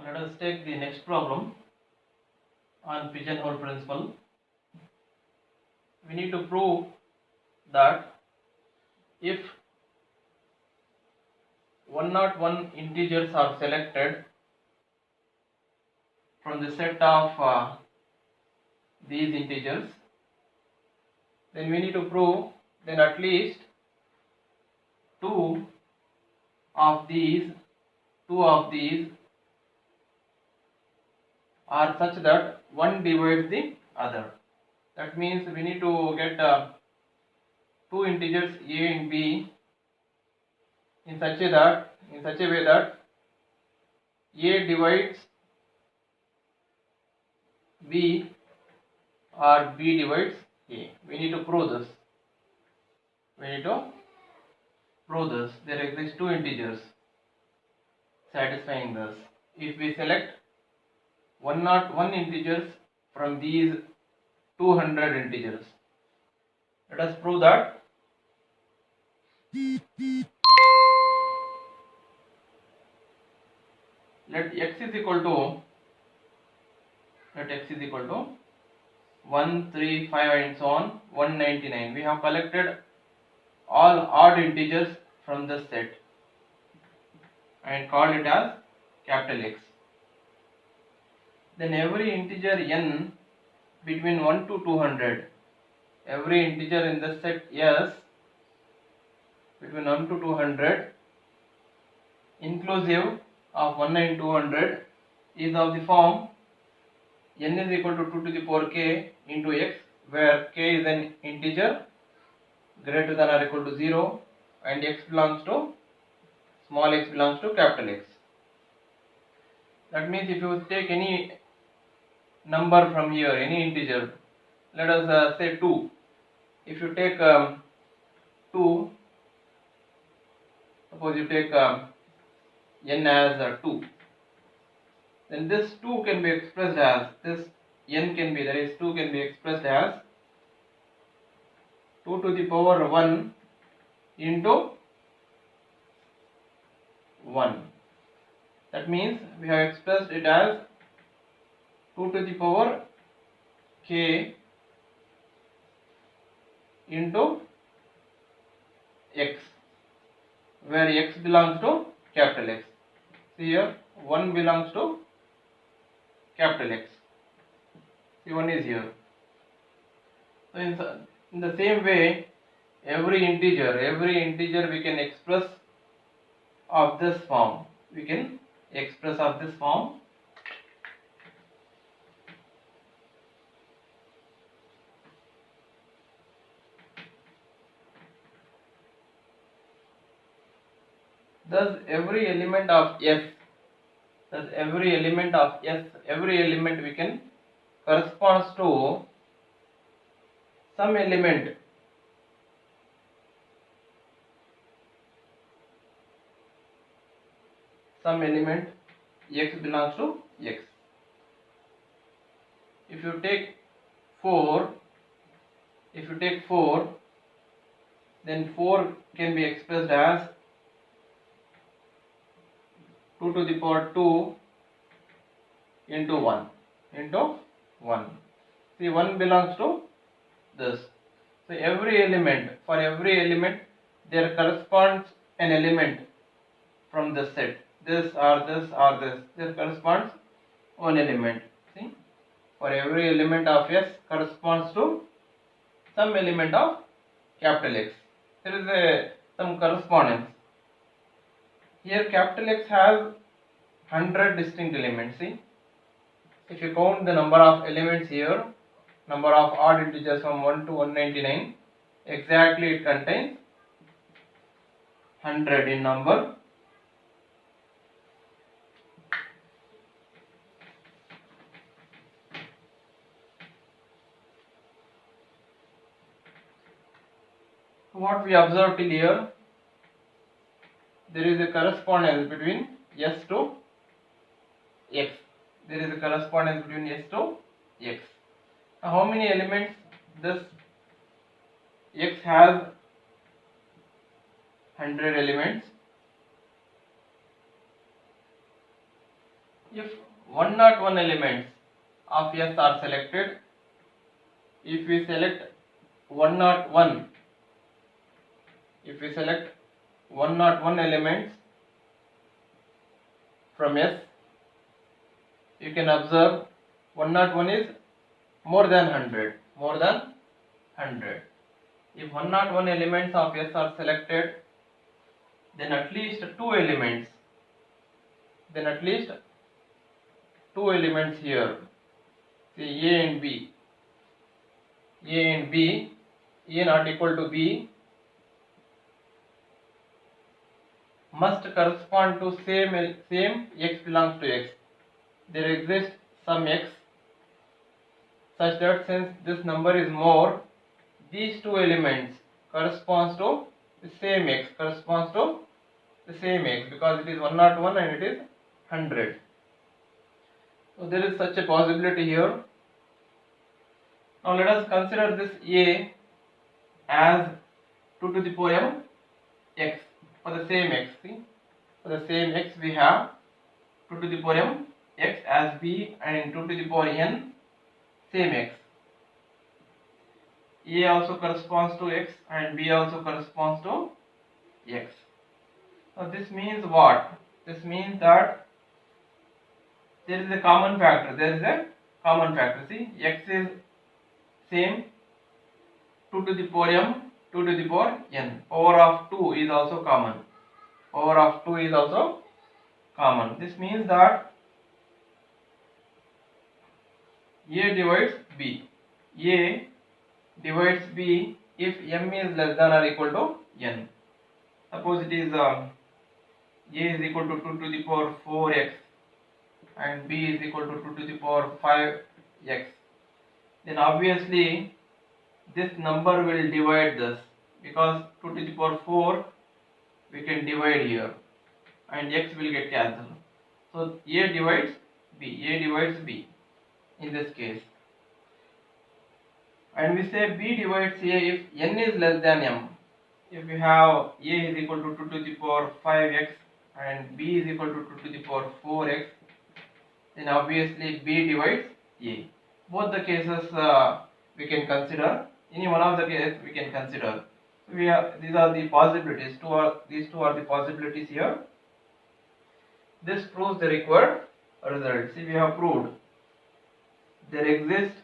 Let us take the next problem on pigeonhole principle. We need to prove that if 101 integers are selected from the set of these integers, then we need to prove then at least two of these are such that one divides the other. That means we need to get two integers a and b in such a way that a divides b or b divides a. We need to prove this. There exist two integers satisfying this. If we select 101 integers from these 200 integers, let us prove that let x is equal to 1, 3, 5 and so on 199. We have collected all odd integers from the set and called it as capital X. Then every integer n between 1 to 200, every integer in the set S between 1 to 200 inclusive of 1 and 200 is of the form n is equal to 2 to the power k into x, where k is an integer greater than or equal to 0 and x belongs to small x belongs to capital X. That means if you take any number from here, any integer, let us say 2. If you take 2, suppose you take n as 2, then this 2 can be expressed as, this n can be, that is 2 can be expressed as 2 to the power 1 into 1. That means we have expressed it as 2 to the power k into x, where x belongs to capital X. See here, 1 belongs to capital X. See, 1 is here. So in the same way, every integer we can express of this form. Thus every element we can corresponds to some element x belongs to x. If you take 4, then 4 can be expressed as 2 to the power 2 into 1. See, 1 belongs to this. So for every element there corresponds an element from the set. This or this or this, there corresponds one element. See, for every element of S corresponds to some element of capital X. There is some correspondence. Here capital X has 100 distinct elements. See, if you count the number of elements here, number of odd integers from 1 to 199, exactly it contains 100 in number. What we observed till here, there is a correspondence between S to X. Now, how many elements this X has? 100 elements. If 101 elements of S are selected, if we select 101, if we select 101 elements from S, you can observe 101 is more than 100, more than 100. If 101 elements of S are selected, then at least two elements here, see A and B, A not equal to B must correspond to same X belongs to X. There exists some X such that since this number is more, these two elements corresponds to the same X, because it is 101 and it is 100. So there is such a possibility here. Now let us consider this A as 2 to the power m x for the same X. See, for the same X we have 2 to the power m x as B, and 2 to the power n same X. A also corresponds to X and B also corresponds to X. Now this means what? This means that there is a common factor. See, X is same 2 to the power m, 2 to the power n. Power of 2 is also common. This means that A divides B. A divides B if m is less than or equal to n. Suppose it is A is equal to 2 to the power 4x and B is equal to 2 to the power 5x. Then obviously this number will divide this, because 2 to the power 4 we can divide here and x will get cancelled. So A divides B in this case. And we say B divides A if n is less than m. If you have A is equal to 2 to the power 5x and B is equal to 2 to the power 4x, then obviously B divides A. Both the cases we can consider. Any one of the cases we can consider. These are the possibilities. These two are the possibilities here. This proves the required result. See, we have proved there exist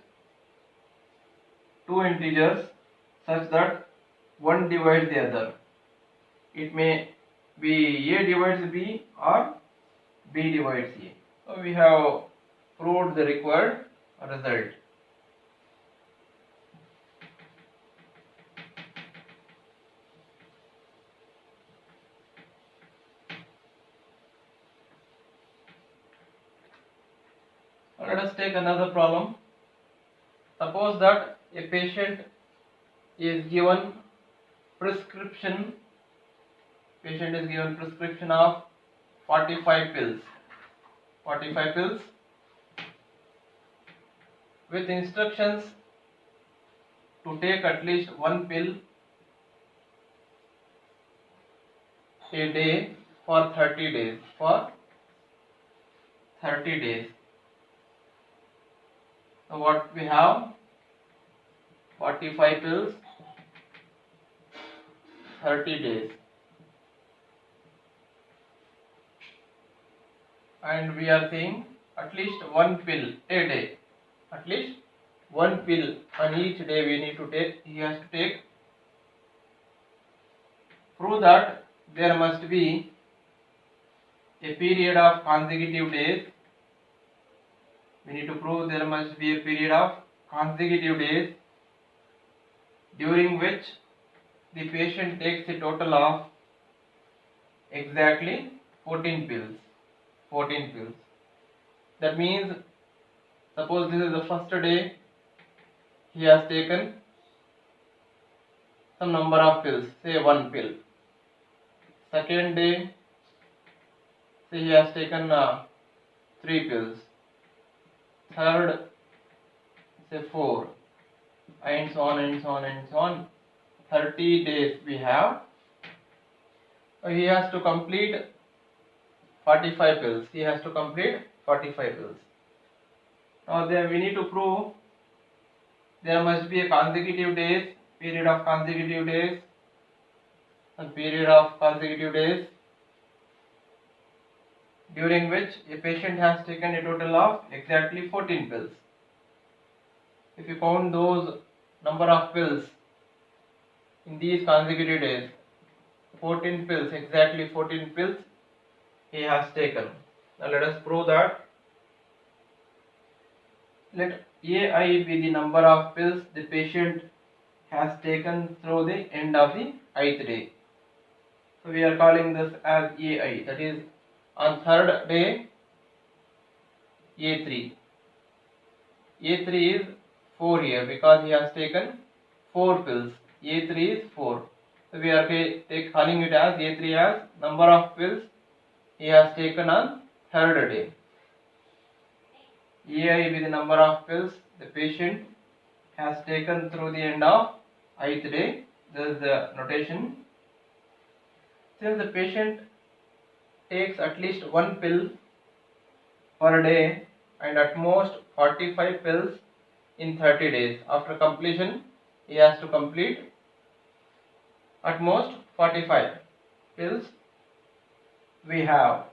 two integers such that one divides the other. It may be A divides B or B divides A. So we have proved the required result. Let us take another problem. Suppose that a patient is given prescription of 45 pills with instructions to take at least one pill a day for 30 days. So what we have, 45 pills, 30 days, and we are saying at least one pill a day, at least one pill on each day he has to take. Prove that there must be a period of consecutive days. We need to prove there must be a period of consecutive days during which the patient takes a total of exactly 14 pills. That means, suppose this is the first day, he has taken some number of pills, say one pill. Second day, say he has taken 3 pills. Third, say 4, and so on. 30 days we have. He has to complete 45 pills. 45 pills. Now there we need to prove there must be a consecutive days, period of consecutive days, and period of consecutive days during which a patient has taken a total of exactly 14 pills. If you count those number of pills in these consecutive days, 14 pills, exactly 14 pills he has taken. Now let us prove that. Let AI be the number of pills the patient has taken through the end of the ith day. So we are calling this as AI, that is on third day A3. A3 is 4 here because he has taken 4 pills. A3 is 4. So we are calling it as A3 as number of pills he has taken on third day. AI be the number of pills the patient has taken through the end of ith day. This is the notation. Since the patient takes at least one pill per day and at most 45 pills in 30 days. After completion, he has to complete at most 45 pills. We have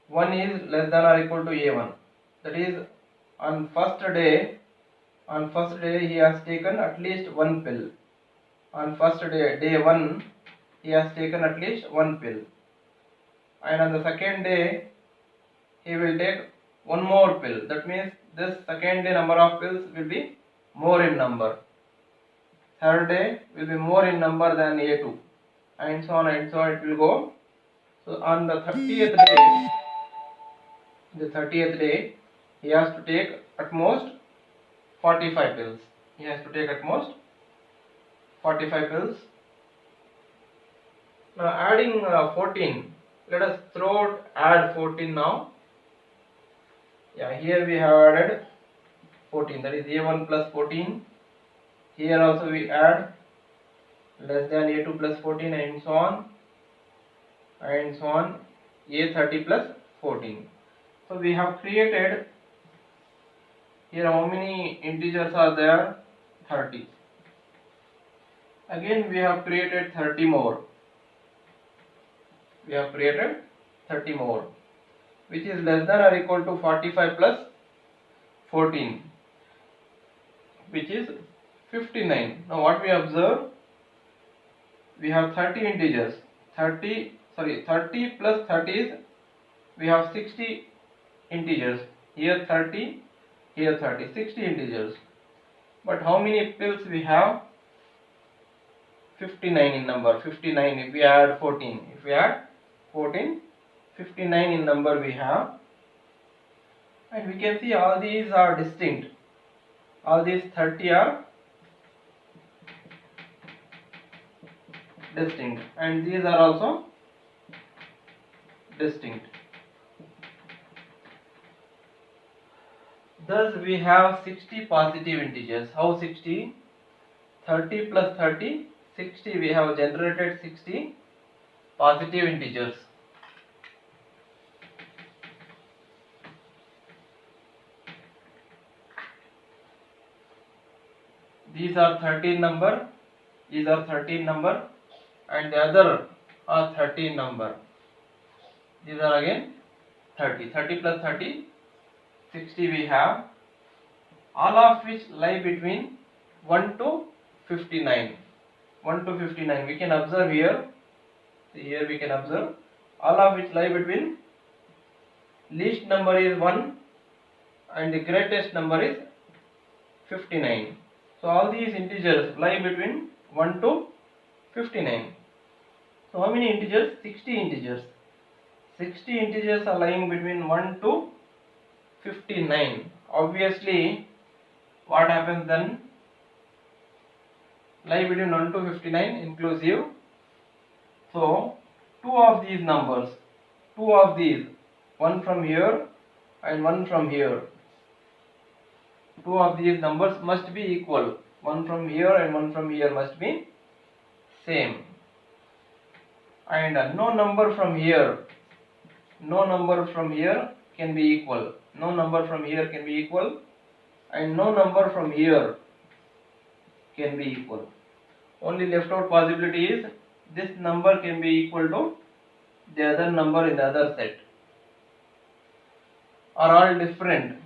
1 is less than or equal to A1. That is on first day he has taken at least one pill. On first day, day 1, he has taken at least one pill. And on the second day, he will take one more pill. That means this second day number of pills will be more in number. Third day will be more in number than A2, and so on and so on it will go. So on the 30th day, he has to take at most 45 pills. He has to take at most 45 pills. Now adding 14, let us add 14 now. Yeah, here we have added 14, that is A1 plus 14. Here also we add less than A2 plus 14 and so on and so on, A30 plus 14. So we have created here, how many integers are there? 30. Again we have created 30 more. We have created 30 more, which is less than or equal to 45 plus 14, which is 59. Now what we observe? We have 30 integers. 30 plus 30 is, we have 60 integers. Here 30, here 30, 60 integers. But how many pills we have? 59 in number. 59 if we add 14. If we add 14, 59 in number we have. And we can see all these are distinct. All these 30 are distinct, and these are also distinct. Thus we have 60 positive integers. How 60? 30 plus 30, 60. We have generated 60 positive integers. These are 13 number, these are 13 number, and the other are 13 number. These are again 30. 30 plus 30, 60 we have, all of which lie between 1 to 59. 1 to 59. We can observe here. See here we can observe all of which lie between, least number is 1 and the greatest number is 59. So all these integers lie between 1 to 59. So how many integers? 60 integers. 60 integers are lying between 1 to 59. Obviously, what happens then? Lie between 1 to 59 inclusive. So two of these numbers, two of these, one from here and one from here, two of these numbers must be equal. One from here and one from here must be same. And no number from here can be equal. No number from here can be equal, and no number from here can be equal. Only left out possibility is this number can be equal to the other number in the other set. Are all different.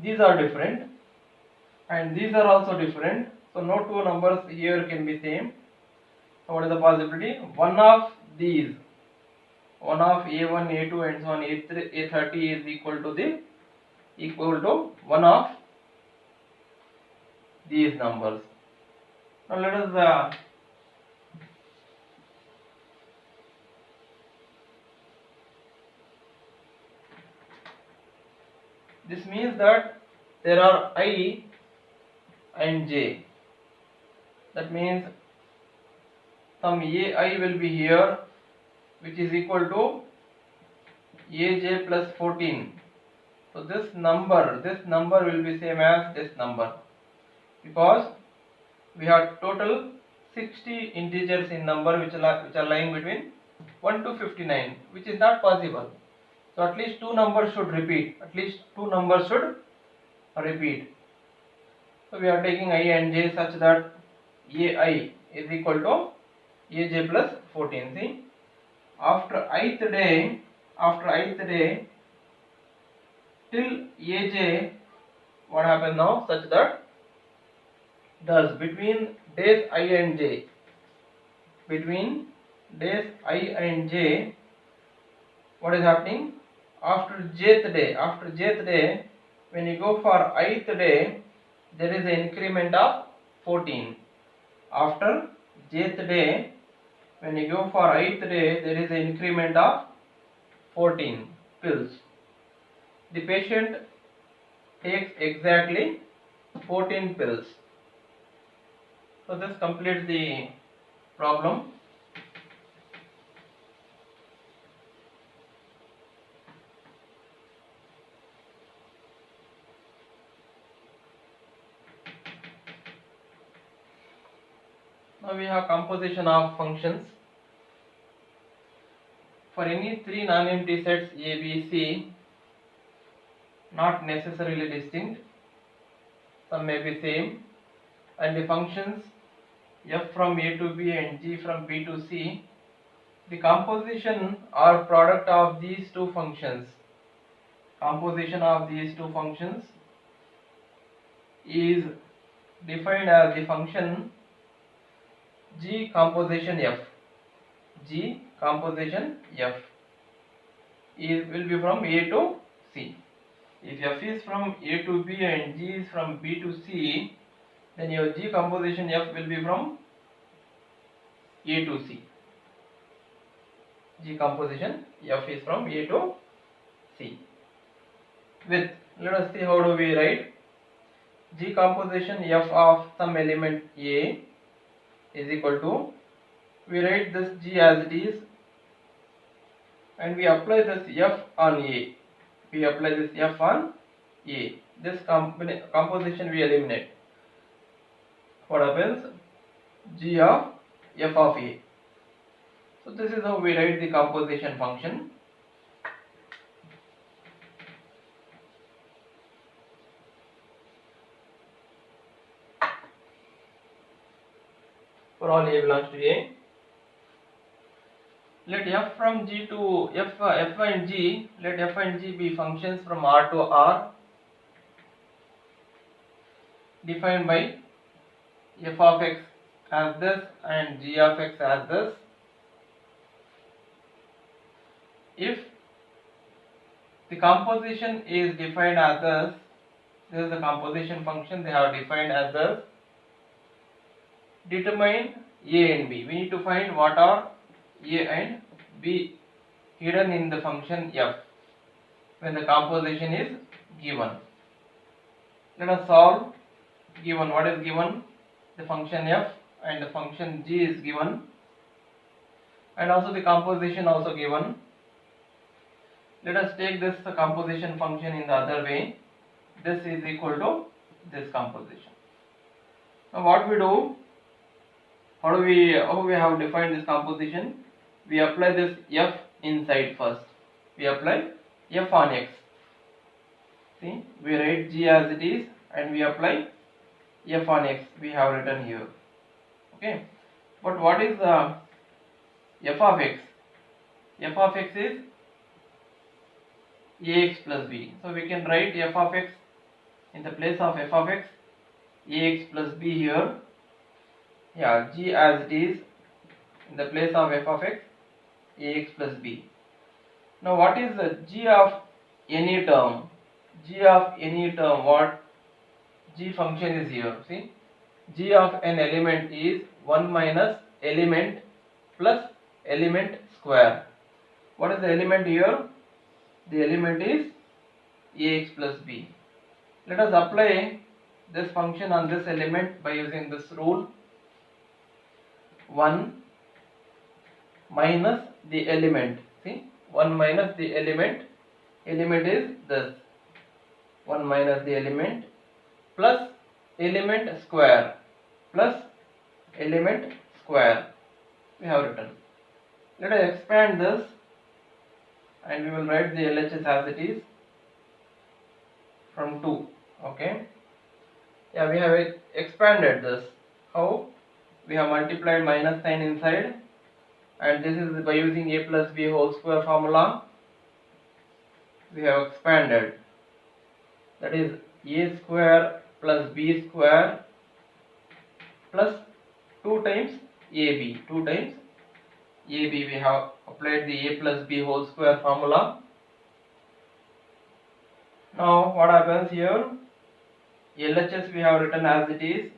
These are different and these are also different. So no two numbers here can be same. So what is the possibility? One of these, one of A1, A2 and so on A3, A30 is equal to one of these numbers. Now let us this means that there are I and J. That means some AI will be here, which is equal to AJ plus 14. So this number will be same as this number, because we have total 60 integers in number which are lying between 1 to 59, which is not possible. So at least two numbers should repeat. So we are taking I and J such that AI is equal to AJ plus 14. See, after ith day till AJ, what happens now? Such that thus between days I and J, what is happening? After jth day, when you go for ith day, there is an increment of 14. After jth day, when you go for ith day, there is an increment of 14 pills. The patient takes exactly 14 pills. So this completes the problem. Now we have composition of functions. For any three non-empty sets A, B, C, not necessarily distinct, some may be same, and the functions f from A to B and g from B to C, the composition or product of these two functions, is defined as the function g composition f. Will be from A to C. If f is from A to B and g is from B to C, then your g composition f will be from A to C. G composition f is from A to C. With, let us see how do we write. G composition f of some element A is equal to, we write this G as it is and we apply this f on A. This composition we eliminate. What happens? G of f of A. So this is how we write the composition function. For all A belongs to A, let f from G to f and G, let f and G be functions from R to R, defined by f of x as this and g of x as this. If the composition is defined as this is the composition function they have defined as this, determine A and B. We need to find what are A and B hidden in the function f when the composition is given. Let us solve. Given, what is given? The function f and the function g is given, and also the composition also given. Let us take this composition function in the other way. This is equal to this composition. Now what we do? How we have defined this composition? We apply this f inside first. f on x. See, we write g as it is and we apply f on x we have written here. Okay, but what is f of x? F of x is ax plus b. So we can write f of x in the place of f of x, ax plus b here. Yeah, g as it is in the place of f of x, ax plus b. Now what is the g of any term? G of any term, what g function is here? See, g of an element is 1 minus element plus element square. What is the element here? The element is ax plus b. Let us apply this function on this element by using this rule. 1 minus the element. See, 1 minus the element is this. 1 minus the element plus element square plus element square we have written. Let us expand this and we will write the LHS as it is from 2. Okay, yeah, we have expanded this. How? We have multiplied minus sign inside, and this is by using a plus b whole square formula. We have expanded, that is a square plus b square plus 2 times ab. 2 times ab, we have applied the a plus b whole square formula. Now what happens here? LHS we have written as it is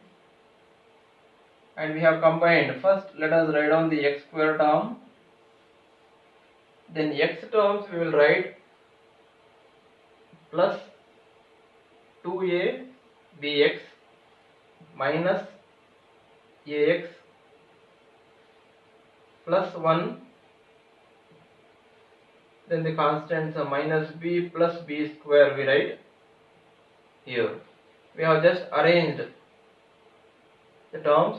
and we have combined. First let us write down the x square term, then x terms we will write plus 2a bx minus ax plus 1, then the constants are minus b plus b square we write here. We have just arranged the terms.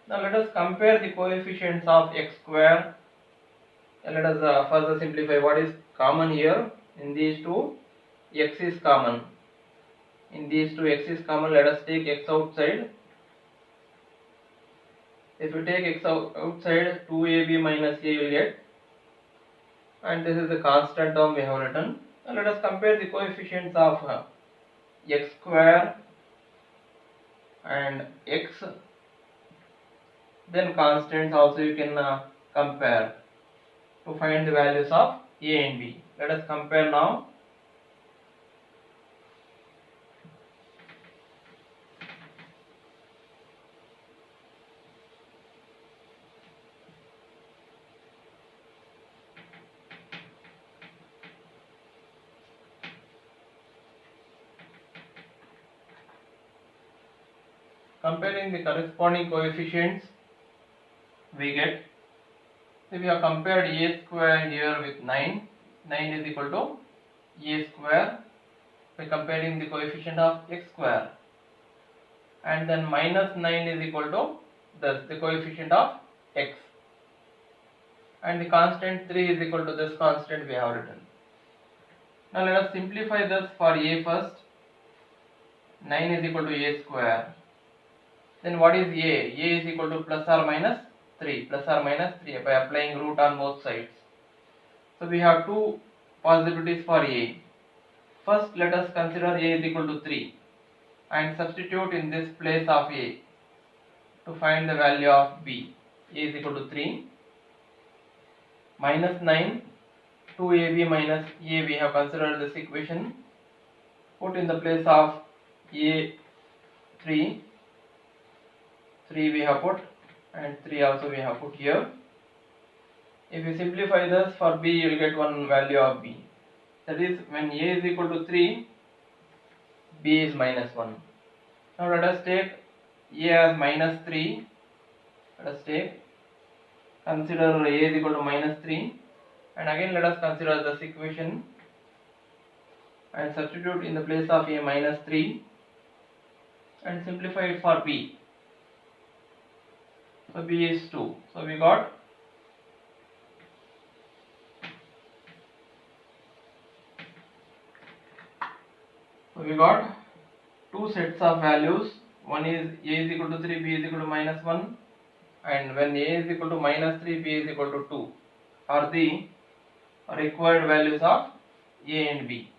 Now let us compare the coefficients of x square and let us further simplify. What is common here? In these two, x is common. In these two, x is common. Let us take x outside. If you take x outside, 2ab minus a you will get, and this is the constant term we have written. Now let us compare the coefficients of x square and x, then constants also you can compare to find the values of a and b. Let us compare now. Comparing the corresponding coefficients, we get, so we have compared a square here with 9. 9 is equal to a square by comparing the coefficient of x square, and then minus 9 is equal to the coefficient of x, and the constant 3 is equal to this constant we have written. Now let us simplify this for a first. 9 is equal to a square. Then what is a? A is equal to plus or minus 3. Plus or minus 3 by applying root on both sides. So we have two possibilities for a. First let us consider a is equal to 3 and substitute in this place of a to find the value of b. A is equal to 3 minus 9, 2ab minus a, we have considered this equation. Put in the place of a 3 we have put, and 3 also we have put here. If you simplify this for b, you will get one value of b. That is, when a is equal to 3, b is minus 1. Now let us take a as minus 3. Let us take, consider a is equal to minus 3, and again let us consider this equation and substitute in the place of a minus 3 and simplify it for b. So b is 2. So we got we got two sets of values. One is a is equal to 3, b is equal to minus 1, and when a is equal to minus 3, b is equal to 2 are the required values of a and b.